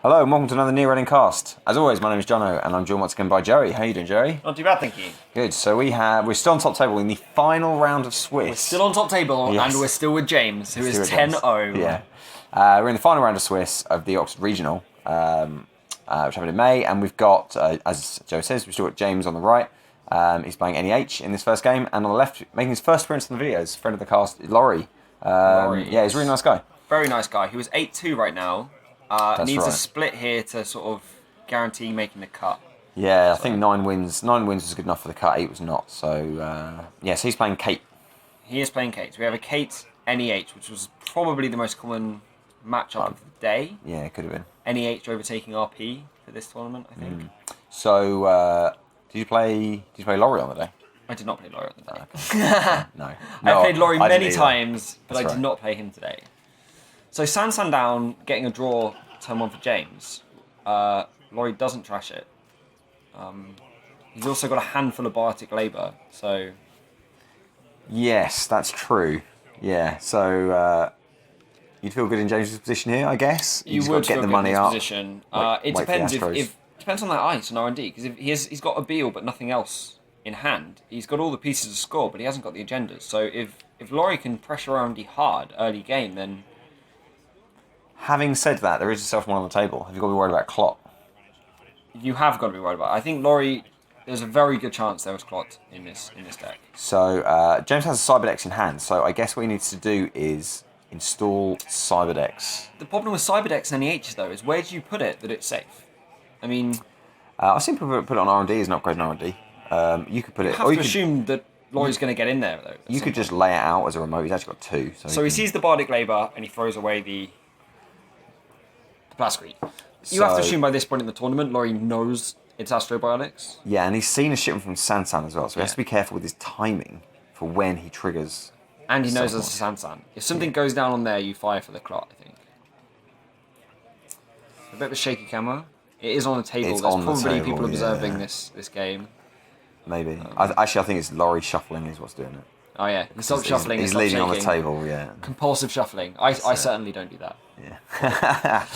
Hello and welcome to another Near Running Cast. As always, my name is Johno and I'm joined once again by Joey. How you doing, Joey? Not too bad, thank you. Good. So we're still on top table in the final round of Swiss. We're still on top table, Yes. and we're still with James, who is Still with James. 10-0. Yeah. We're in the final round of Swiss of the Oxford Regional, which happened in May, and we've got, as Joe says, we've still got James on the right. He's playing NEH in this first game, and on the left, making his first appearance in the videos, friend of the cast, Laurie. Laurie, yeah, he's a really nice guy. Very nice guy. He was 8-2 right now. Needs right. a split here to sort of guarantee making the cut. Yeah, I think 9 wins. 9 wins was good enough for the cut. 8 was not. So so he's playing Kate. He is playing Kate. We have a Kate NEH, which was probably the most common matchup of the day. Yeah, it could have been. NEH overtaking RP for this tournament, I think. So did you play Laurie on the day? I did not play Laurie on the day. No. I played Laurie I didn't many either. times, but That's I right. did not play him today. So Sansan down, getting a draw, turn 1 for James. Laurie doesn't trash it. He's also got a handful of biotic labour, so... Yes, that's true. Yeah, so you'd feel good in James's position here, I guess. You just would got to get feel the good money in his up. position. Wait It for the depends Astros. depends on that ice and R&D, because if he's got a Beal but nothing else in hand, he's got all the pieces to score, but he hasn't got the agendas. So if Laurie can pressure R&D hard early game, then... Having said that, there is a self-one on the table. Have you got to be worried about Clot? You have got to be worried about it. I think Laurie... There's a very good chance there was Clot in this deck. So James has a Cyberdex in hand, so I guess what he needs to do is install Cyberdex. The problem with Cyberdex and NEH, though, is where do you put it that it's safe? I mean... I've seen people put it on R&D as an upgrade on R&D. You could put it... You have to assume that Laurie's going to get in there, though. You could just lay it out as a remote. He's actually got 2. So he sees the Bardic Labour and he throws away the Blast Creep. You have to assume by this point in the tournament, Laurie knows it's Astrobiotics. Yeah, and he's seen a shipment from Sansan as well, so he has to be careful with his timing for when he triggers. And he knows there's a Sansan. If something goes down on there, you fire for the Clot, I think. A bit of a shaky camera. It is on the table. It's There's on the probably table, people observing yeah. this game. Maybe. I think it's Laurie shuffling is what's doing it. Oh yeah, stop shuffling. He's stop leading on the shaking. table, yeah. Compulsive shuffling. I certainly don't do that. Yeah.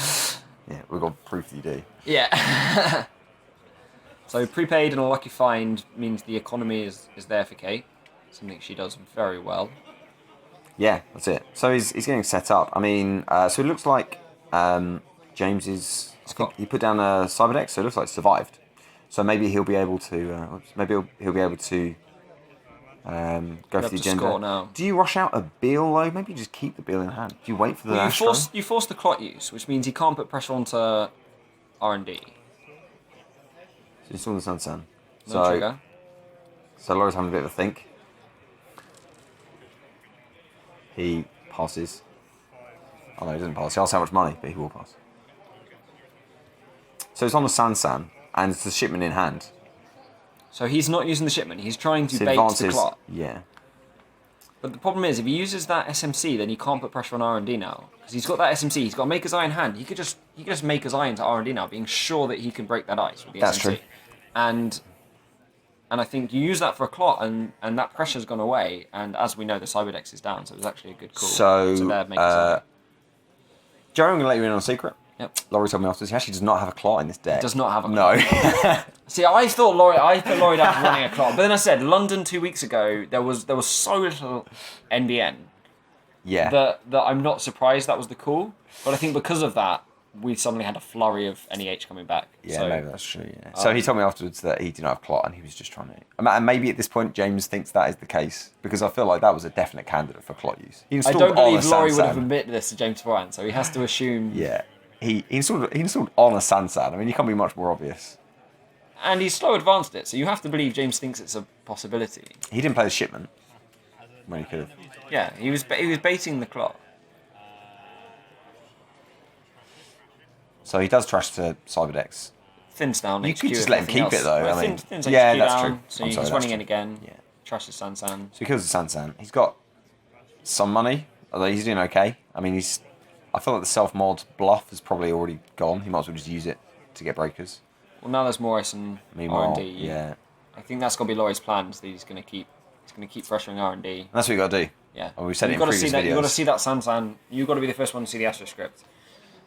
Yeah, we've got proof that you do. Yeah. So prepaid and a lucky find means the economy is there for Kate. Something she does very well. Yeah, that's it. So he's getting set up. I mean, so it looks like James is... I think he put down a Cyberdex, so it looks like survived. So maybe he'll be able to... he'll be able to go for the agenda. Score now. Do you rush out a Beal, though? Maybe you just keep the Beal in hand. Do you wait for the Astro? You force the Clot use, which means he can't put pressure onto R&D. So it's all the Sansan. No trigger. So Laurie's having a bit of a think. He passes. Oh no, he doesn't pass. He asks how much money, but he will pass. So it's on the Sansan, and it's the shipment in hand. So he's not using the shipment. He's trying to So bait advances, the Clot. yeah. But the problem is, if he uses that SMC, then he can't put pressure on R&D now. Because he's got that SMC, he's got Maker's Eye in hand. He could just Maker's Eye into R&D now, being sure that he can break that ice with the That's SMC. true. And I think you use that for a Clot, and that pressure's gone away. And as we know, the Cyberdex is down, so it was actually a good call. So, there, Maker's Eye. Joe, I'm going to let you in on a secret. Yep. Laurie told me afterwards, he actually does not have a Clot in this deck. Does not have a No. See, I thought Laurie down running a Clot, but then I said London 2 weeks ago there was so little NBN Yeah. that I'm not surprised that was the call. But I think because of that, we suddenly had a flurry of NEH coming back. Yeah, so, maybe that's true, yeah. So he told me afterwards that he didn't have Clot and he was just trying to... And maybe at this point James thinks that is the case, because I feel like that was a definite candidate for Clot use. He I installed don't believe on a Laurie would have Sansan. admitted this to James beforehand, so he has to assume. Yeah. He installed on a Sansan. I mean, you can't be much more obvious. And he's slow advanced it, so you have to believe James thinks it's a possibility. He didn't play the shipment when he could have. Yeah, he was baiting the Clot. So he does trash to Cyberdex. Thins down. You HQ could just if let him nothing keep else. it though. Well, I mean, thins yeah, HQ that's down, true. So I'm he's sorry, running that's in again. Yeah. Trashes Sansan. So he kills the Sansan. He's got some money, although he's doing okay. I mean, I feel like the self-mod bluff is probably already gone. He might as well just use it to get breakers. Well, now there's Morris and Meanwhile, R&D. yeah. I think that's going to be Laurie's plan. That he's going to keep pressuring R&D. And that's what you got to do. Yeah. Well, we've said it in You've got to previous see that. videos. You've got to see that Sansan. You've got to be the first one to see the Astro script.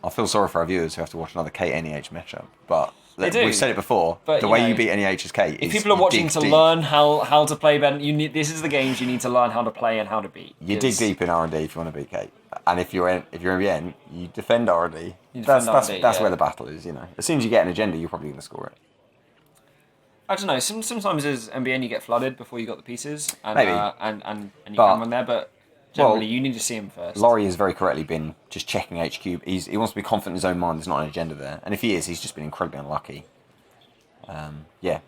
I feel sorry for our viewers who have to watch another Kate NEH matchup, but They do. we've said it before. But, the way you beat NEH is Kate. If people are watching to learn how to play, Ben, this is the games you need to learn how to play and how to beat. You dig deep in R&D if you want to beat Kate, and if you're in BN, you defend R&D. That's where the battle is. As soon as you get an agenda, you're probably going to score it. I don't know. Sometimes as MBN you get flooded before you got the pieces, and Maybe. And you can run there, but generally you need to see him first. Laurie has very correctly been just checking HQ. He wants to be confident in his own mind. There's not an agenda there, and if he is, he's just been incredibly unlucky. Yeah.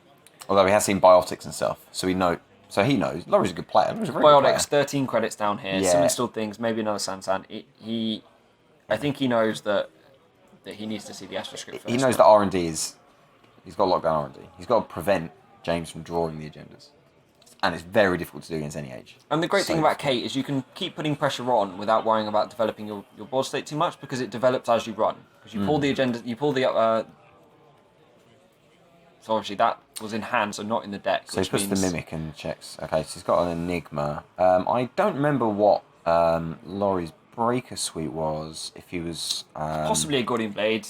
Although he has seen biotics and stuff, so he knows. Laurie's a good player. Laurie's a very good player. Biotics, 13 credits down here. Yeah. Some installed things. Maybe another Sansan. I think he knows that he needs to see the Astro script first. He knows that R&D is. He's got a lot going on R&D. He's got to prevent James from drawing the agendas. And it's very difficult to do against NEH. And the great thing about Kate is you can keep putting pressure on without worrying about developing your board state too much, because it develops as you run. Because you pull the agenda, you pull the... so obviously that was in hand, so not in the deck. So he puts the Mimic and checks. Okay, so he's got an Enigma. I don't remember what Laurie's Breaker Suite was, if he was... possibly a Gordian Blade.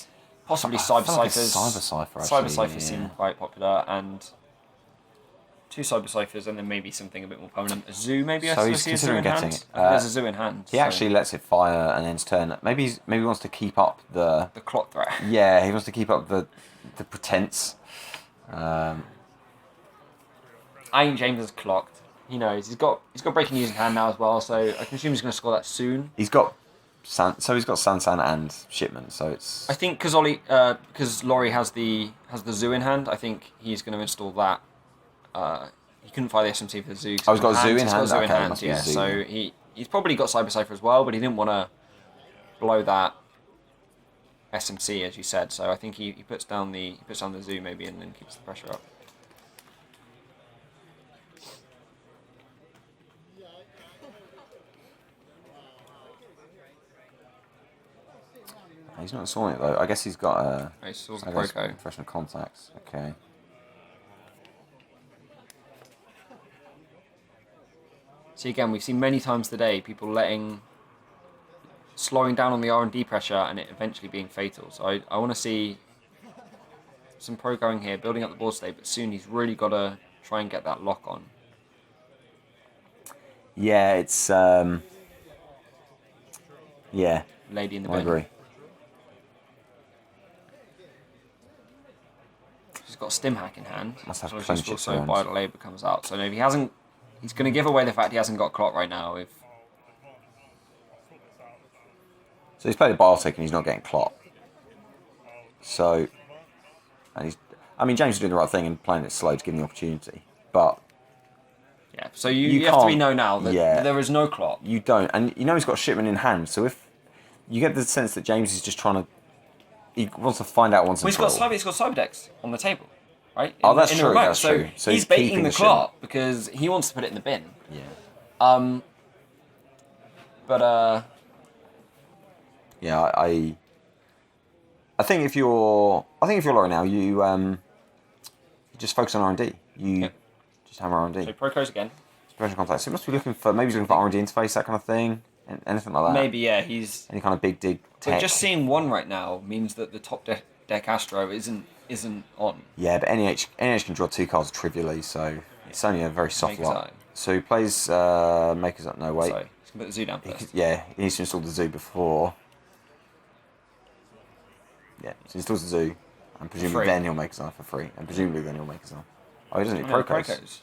Possibly Cyber Ciphers. Cyber Cipher, actually. Cyber Ciphers seem quite popular, and 2 Cyber Ciphers, and then maybe something a bit more permanent. A Zoo, maybe. So he's considering getting it. There's a Zoo in hand. He actually lets it fire and ends turn. Maybe he wants to keep up the clock threat. Yeah, he wants to keep up the pretense. I think James is clocked. He knows he's got breaking news in hand now as well, so I can assume he's going to score that soon. He's got Sansan and Shipment, so it's... I think because Laurie has the Zoo in hand, I think he's going to install that. He couldn't fire the SMC for the Zoo. Oh, he's got a Zoo in hand? He's got a Zoo in hand, must be yeah. Zoo. So he's probably got Cyber Cipher as well, but he didn't want to blow that SMC, as you said. So I think he puts down the Zoo maybe, and then keeps the pressure up. He's not installing it though. I guess he's got a... He's still the Proco. Professional contacts. Okay. See, again, we've seen many times today people slowing down on the R&D pressure and it eventually being fatal. So I want to see some pro going here, building up the board state, but soon he's really got to try and get that lock on. Yeah, it's... yeah. Lady in the I bin. agree. He's got a stim hack in hand. Must have so plenty just of also rounds. Vital Labour comes out. So no, if he hasn't, he's going to give away the fact he hasn't got clock right now. So he's played a Biotic and he's not getting clot. So... And James is doing the right thing and playing it slow to give him the opportunity. But... Yeah, so you have to know now that there is no clock. You don't. And he's got a Shipment in hand, so if... You get the sense that James is just trying to... He wants to find out once and He's got Cyber Decks on the table, right? That's in true. the remote. That's true. So he's baiting the clock because he wants to put it in the bin. Yeah. But yeah, I think if you're Laurie now, you just focus on R&D. Just hammer R&D. So Procos again. Special contacts. So he must be looking for R&D interface, that kind of thing, anything like that. Maybe he's any kind of big dig tech. But just seeing one right now means that the top deck Astro isn't on. Yeah, but NEH can draw 2 cards trivially, so it's only a very soft lot. So he plays Maker's Up. No, wait. So he's gonna put the Zoo down first. He needs to install the Zoo before. Yeah, so he installs the Zoo, and presumably then he'll make his eye for free, and presumably then he'll make his eye. Oh, he doesn't need Procos.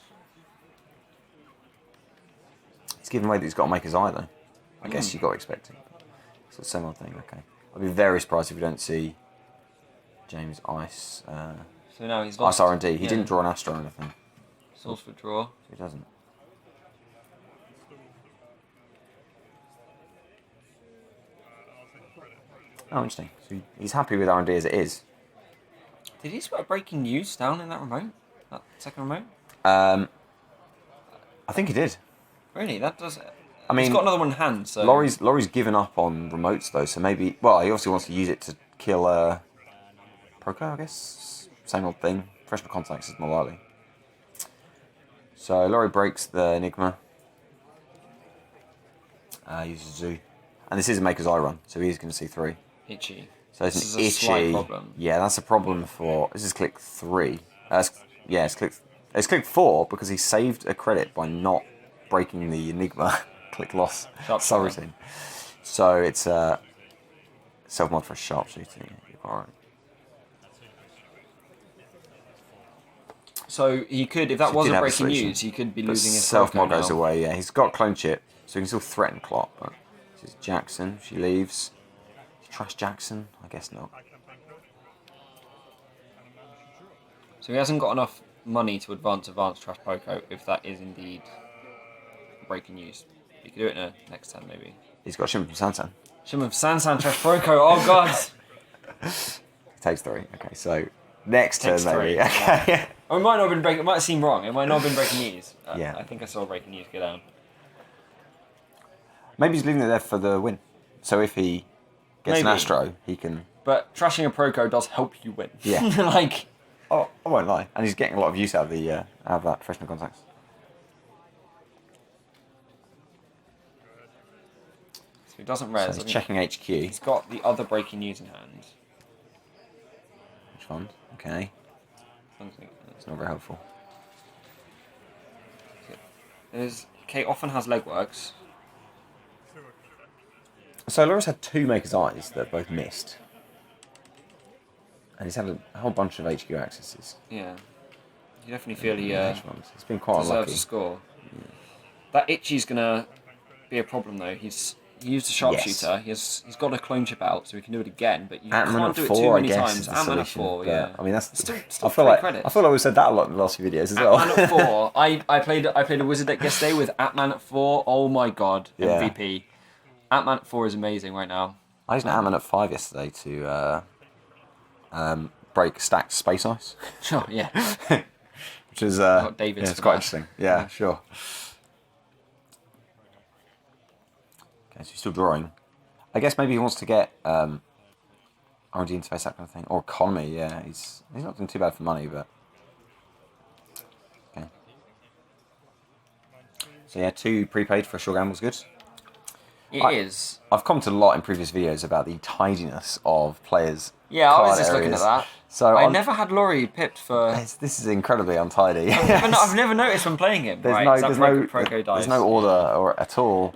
He's given away that he's got to make his eye though. I guess you've got to expect it. It's a similar thing. Okay, I'd be very surprised if we don't see James Ice. So now he's lost. Ice R&D. He didn't draw an Astro or anything. Source for draw. So he doesn't. Oh, interesting. So he's happy with R&D as it is. Did he put breaking news down in that remote? That second remote? I think he did. Really? That does... he's got another one in hand, so... Laurie's given up on remotes, though, so maybe... Well, he obviously wants to use it to kill Proco, I guess? Same old thing. Professional contacts is more likely. So Laurie breaks the Enigma. Uses Zoo. And this is a Maker's Eye run, so he's going to see 3. Itchy. So it's This an is a slight itchy. problem. Yeah, that's a problem for. This is click 3. It's click 4 because he saved a credit by not breaking the Enigma click loss Sharpshooter. subroutine. So it's self-mod for a sharpshooter. Yeah, you're quite right. So he could, if that So he did wasn't have a breaking solution. news, he could be But losing his self-mod Proko goes now. away, yeah. He's got clone chip, so he can still threaten Klopp. But this is Jackson. She leaves. Do you trust Jackson? I guess not. So he hasn't got enough money to advance Trash Proko, if that is indeed breaking news. He could do it in a next turn, maybe. He's got Shimmer from Sansan. Shimmer of Sansan Trash Proko, oh god! Takes 3. Okay, so next turn Takes 3. maybe. Okay. Or it might not have been breaking. It might seem wrong. It might not have been breaking news. Yeah. I think I saw breaking news go down. Maybe he's leaving it there for the win. So if he gets an Maybe. Astro, he can. But trashing a Proko does help you win. Yeah. Like, Oh, I won't lie. And he's getting a lot of use out of the out of that professional contacts. so he doesn't So res. he's I think checking HQ. He's got the other breaking news in hand. Which one? Okay. It's not very helpful. Kate often has legworks. So Laura's had 2 Maker's Eyes that both missed. And he's had a whole bunch of HQ accesses. Yeah. You definitely feel he He's been quite deserves unlucky. a score. Yeah. That Itchy's gonna be a problem though. He used a sharpshooter. He's got a clone chip out, so he can do it again. But you Ant-Man can't at do it 4, too many I guess, times. is the Ant-Man at solution, 4, but, yeah. I mean, that's still I feel 3 like credits. I feel like we've said that a lot in the last few videos as well. Ant-Man at 4. I played a wizard deck yesterday with Ant-Man at 4. Oh my god, Yeah. MVP. Ant-Man at 4 is amazing right now. I used an Ant-Man at 5 yesterday to break stacked space ice. Sure, yeah. Which is Got David's it's for quite that. interesting. Yeah, sure. Okay, so he's still drawing. I guess maybe he wants to get R&D interface, that kind of thing, or economy. Yeah, he's not doing too bad for money, but okay. So yeah, 2 prepaid for a short gamble's good. It is. I've commented a lot in previous videos about the tidiness of players. Yeah, I was card just looking at areas. that. So I never had Laurie pipped for. This is incredibly untidy. I've never noticed when playing him. There's right? no, Is that Proko dice? there's no order or at all.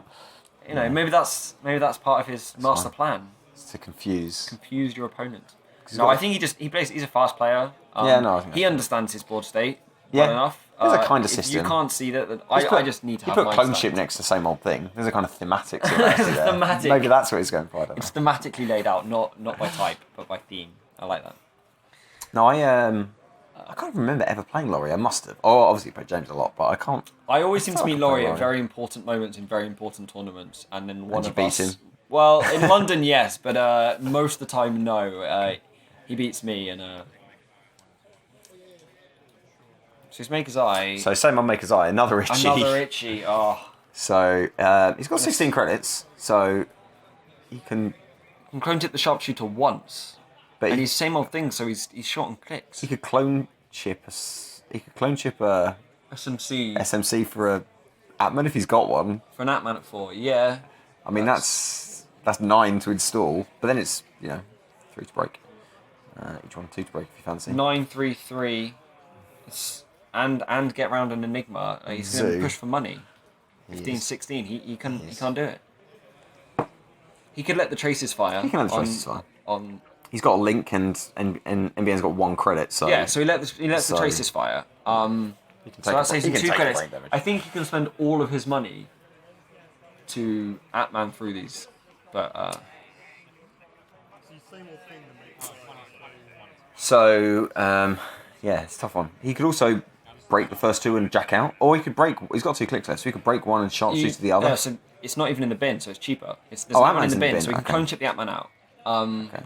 You know, maybe that's part of his master plan. It's to confuse. Confuse your opponent. he's No, got- I think he's a fast player. Yeah, no, I think he that's understands his board state Yeah. well enough. There's a kind of If you system. can't see that, I just need to He have put my clone style. ship next to the same old thing. There's a kind of thematic similarity There's a there. thematic. Maybe that's what he's going for. I don't know. It's thematically laid out, not by type, but by theme. I like that. No, I can't remember ever playing Laurie. I must have. Oh, obviously played James a lot, but I can't. I always seem to feel meet like I play Laurie at Laurie. very important moments in very important tournaments, and then one you of beat us. him? Well, in London, yes, but most of the time, no. He beats me, and so his Maker's Eye. So same on Maker's Eye, another itchy. Another Itchy. Oh, So he's got 16 credits, so he can. can clone tip the sharpshooter once, But and he, he's same old thing. So he's short on clicks. he could clone chip a SMC SMC for a Atman if he's got one. for an Ant-Man at 4. Yeah. I mean that's 9 to install, but then it's 3 to break. Each one 2 to break if you fancy. 9-3-3. And get round an Enigma. He's going to Zoo. push for money. He 15, is. 16. He can't do it. He could let the traces fire. He can let the traces fire. On He's got a link and NBN's got 1 credit, so yeah, so he lets the traces fire. So that saves him 2 credits. I think he can spend all of his money to Atman through these, but So yeah, it's a tough one. He could also break the first 2 and jack out, or he could break. He's got 2 clicks left, so he could break one and sharpshoot to the other. So it's not even in the bin, so it's cheaper. There's Oh, Atman in Atman's the bin, so he can okay. clone chip the Atman out. Okay.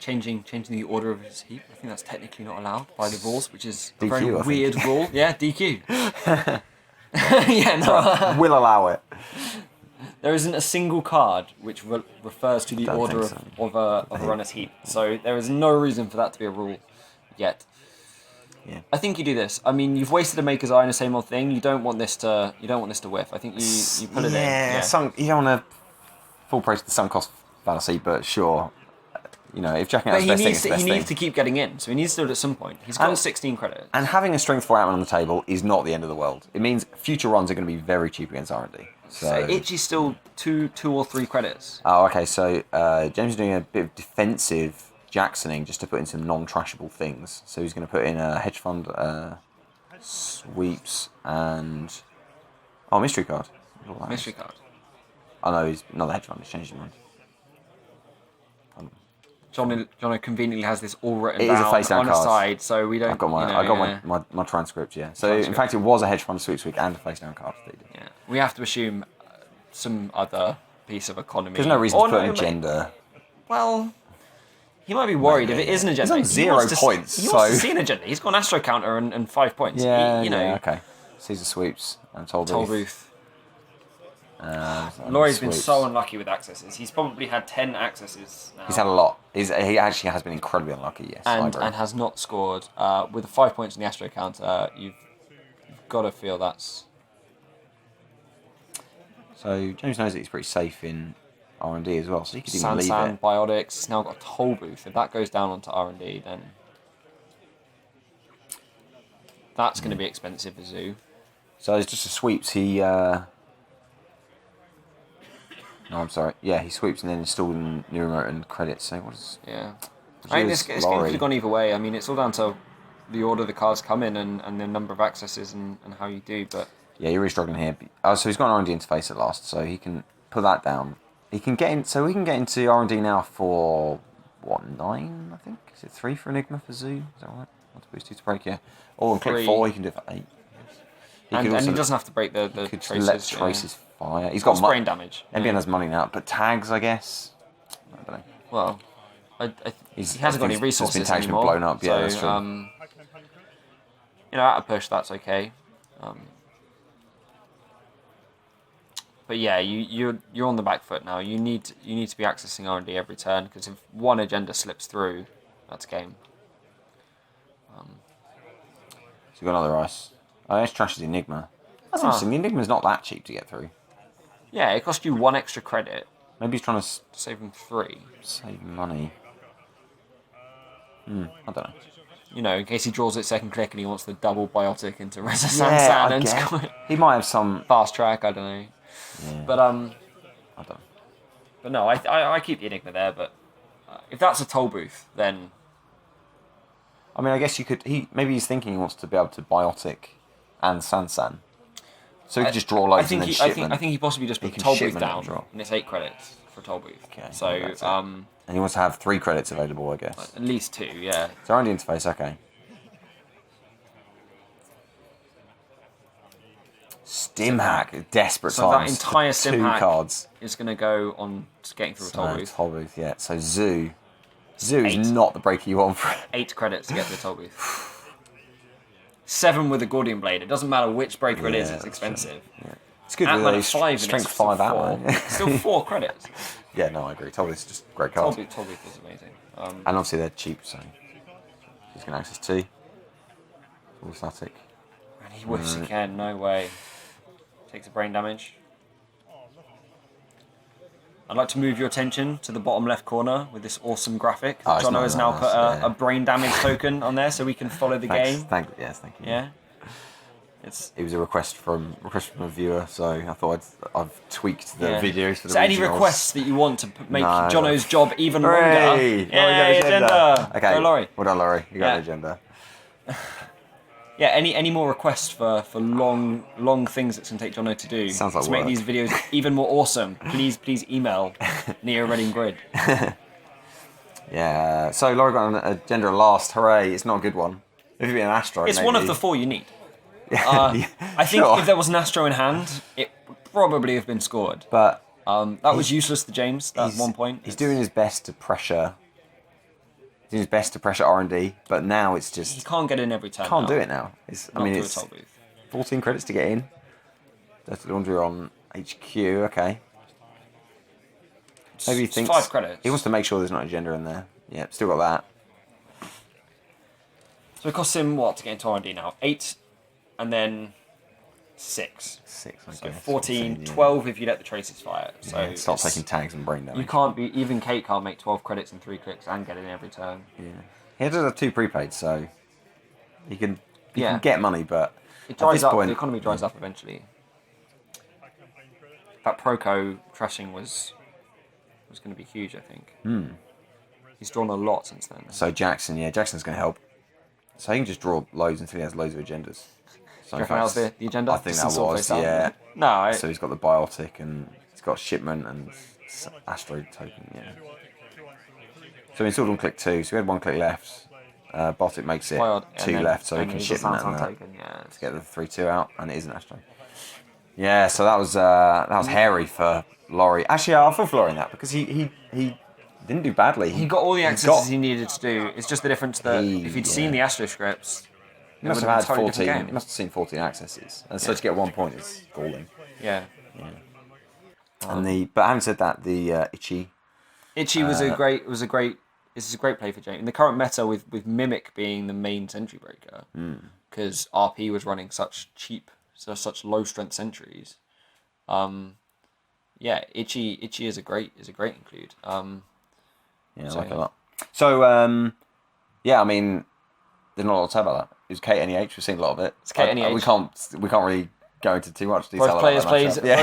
Changing the order of his heap. I think that's technically not allowed by the rules, which is a DQ, very I think. weird rule. Yeah, DQ. Yeah, no. We'll allow it. There isn't a single card which refers to the Don't order think of a runner's heap, so there is no reason for that to be a rule yet. Yeah. I think you do this. I mean, you've wasted a Maker's Eye in the same old thing. You don't want this to whiff. I think you put it in. Yeah, Yeah. you don't want to full praise to the sunk cost fallacy, but sure. You know, if jacking out But is he best thing, needs it's to, the best he thing. needs to keep getting in, so he needs to do it at some point. He's got 16 credits. And having a strength 4 outman on the table is not the end of the world. It means future runs are going to be very cheap against R&D. So Itchy's still two or three credits. Oh, okay. So James is doing a bit of defensive Jacksoning just to put in some non-trashable things. So he's going to put in a hedge fund, sweeps, and mystery card. Mystery card. Oh no, he's another hedge fund. He's changed his mind. Johno conveniently has this all written It is a down face-down on a card. side, so we don't. I've got my transcript. Yeah. So in fact, it was a hedge fund sweeps week and a face-down card. Yeah, we have to assume some other piece of economy. There's no reason to put an agenda. Well, he might be worried if it is an agenda. He's on 0 points. He wants to see an agenda. He's got an Astro counter and 5 points. Yeah, Yeah, okay. Caesar sweeps and Toll Booth. Booth. Laurie's been so unlucky with accesses. He's probably had 10 accesses now. He's had a lot. He actually has been incredibly unlucky, yes. And has not scored. With the 5 points in the Astro counter, you've got to feel that's... So James knows that he's pretty safe in R&D as well, so he could even leave Sansan, it. Biotics, he's now got a Toll Booth. If that goes down onto R&D, then... That's going to be expensive for Zoo. So it's just a sweeps. No, I'm sorry. Yeah, he sweeps and then installed in new remote and credits. So what is... Yeah. I think this game could have gone either way. I mean, it's all down to the order the cards come in and the number of accesses and how you do, but... Yeah, you're really struggling here. So he's got an R&D interface at last, so he can put that down. He can get in. So we can get into R&D now for, what, 9, I think? Is it 3 for Enigma for Zoo? Is that right? Not to boost 2 to break, yeah. Or on click 4, he can do it for 8. And he doesn't have to break the traces. Let traces fire. He's got brain damage. NBN has money now, but tags, I guess. I don't know. Well, he hasn't got any resources anymore. Been blown up. Yeah, so, that's true. At a push, that's okay. But yeah, you're on the back foot now. You need to be accessing R&D every turn because if one agenda slips through, that's game. So we've got another ice. Oh, let's trash the Enigma. That's interesting. The Enigma's not that cheap to get through. Yeah, it cost you 1 extra credit. Maybe he's trying to save him 3. Save money. I don't know. You know, in case he draws it second click and he wants the double biotic into Reza Sansan and score it. He might have some fast track. I don't know. Yeah. But I don't know. But no, I keep the Enigma there. But if that's a Toll Booth, then I mean, I guess you could. Maybe he's thinking he wants to be able to biotic and Sansan. So he could just draw loads and then ship them. I think he possibly just put Toll Booth down, and it's 8 credits for Toll Booth. Okay, so, and he wants to have 3 credits available, I guess. At least 2, yeah. So R&D interface, okay. Stim hack, desperate so times. So that entire Stim hack cards is going to go on getting through a Toll Booth. Toll Booth, yeah. So Zoo is not the breaker you want for it. 8 credits to get to the Toll Booth. 7 with a Gordian Blade. It doesn't matter which breaker it is, it's expensive. Yeah. It's good Atman with at 5 strength 5 Atman. Still 4 credits. Yeah, no, I agree. Toll Booth is just a great card. Toll Booth is amazing. And obviously they're cheap, so he's going to access 2. All static. And he whiffs again, no way. Takes a brain damage. I'd like to move your attention to the bottom left corner with this awesome graphic. Johno has now put a brain damage token on there so we can follow the game. Thank you. Yeah. It was a request from a viewer, so I thought I've tweaked the videos for the So any regionals. requests that you want to make Jono's job even longer? Yeah, agenda. Okay, go Laurie. Well done, Laurie. You got the agenda. Yeah, any more requests for long things that's going to take Johno to do to make these videos even more awesome, please email Neo Reading Grid. Yeah, so Laurie got an agenda last. Hooray, it's not a good one. If you'd be an Astro, it's maybe. one of the 4 you need. I think if there was an Astro in hand, it would probably have been scored. But that was useless to James at one point. He's doing his best to pressure. Doing his best to pressure R&D, but now it's just... He can't get in every turn. Can't do it now. It's 14 credits to get in. Dirty Laundry on HQ, okay. Maybe he thinks... 5 credits. He wants to make sure there's not an agenda in there. Yeah, still got that. So it costs him, what, to get into R&D now? 8, and then 6. 6, I So guess. 14, Yeah. 12 if you let the traces fire. So Yeah, start it's- taking tags and brain damage. You can't be, even Kate can't make 12 credits in 3 clicks and get in every turn. Yeah. He does have 2 prepaid, so he can Yeah. get money, but It at dries this up, point, the economy dries up eventually. That Proco trashing was going to be huge, I think. He's drawn a lot since then. So Jackson's going to help. So he can just draw loads until he has loads of agendas. So Do you reckon that was the agenda? I think Just that some sort of was, face down? yeah. No, So he's got the biotic and he's got shipment and asteroid token, yeah. So we installed on click 2, so we had 1 click left. Biotic makes it Wild, and 2 then- left, so he and can he's ship a sound and token, yeah. get the 3-2 out, and it is an asteroid. Yeah, so that was hairy for Laurie. Actually, I feel for Laurie in that because he didn't do badly. He got all the accesses he needed to do. It's just the difference that if he'd seen the Astro scripts, He must it have would had been a totally 14. different He game. must have seen 14 accesses, and so to get 1 point is galling. Yeah. But having said that, the Itchy. Itchy was a great this is a great play for James. In the current meta with Mimic being the main sentry breaker, because RP was running such low strength sentries. Itchy is a great include. Yeah, I like it a lot. So, yeah, I mean, there's not a lot to say about that. It was Kate NEH. We've seen a lot of it. It's Kate NEH. We can't really go into too much detail. Both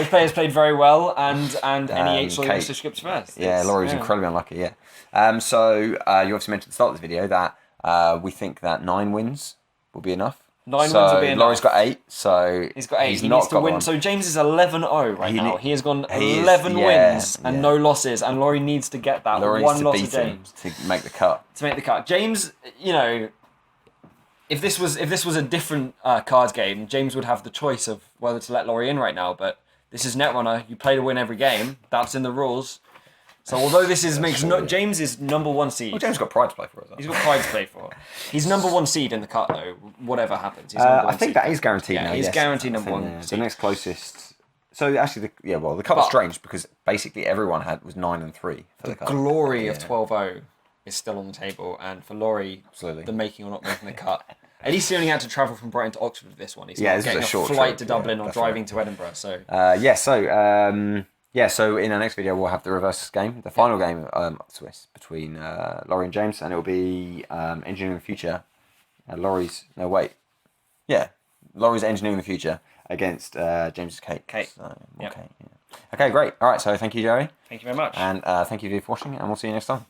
players played very well, and NEH saw the Kate- Astro scripts first. Yeah, Laurie was incredibly unlucky, yeah. So, you obviously mentioned at the start of this video that we think that 9 wins will be enough. 9 wins will be enough. Laurie's got 8, so He's got 8. He not needs to got win. one. So James is 11-0 right now. He has gone he is, 11 yeah, wins and yeah. no losses, and Laurie needs to get that Laurie one needs loss to of beat him James to make the cut. to make the cut. James, if this was a different cards game, James would have the choice of whether to let Laurie in right now. But this is Netrunner. You play to win every game. That's in the rules. So although this is James is number 1 seed. Well, James got pride to play for us. He's got pride to play for. He's number 1 seed in the cut though. Whatever happens, he's number 1 I think seed. that is guaranteed now. He's yes. guaranteed I number think, 1 yeah. The seed. next closest. So actually, the cut was strange because basically everyone was 9 and 3 for the cut. Glory of 12-0 is still on the table, and for Laurie, Absolutely. the making or not making the cut. At least he only had to travel from Brighton to Oxford with this one. He's Yeah, not this is getting a short flight trip, to Dublin yeah, or that's driving right. to Edinburgh. So So in our next video we'll have the reverse game, the final game Swiss between Laurie and James, and it'll be Engineering the Future. Laurie's Engineering the Future against James's Kate. So, Yep. Okay, great. All right, so thank you, Joey, thank you very much. and thank you for watching, and we'll see you next time.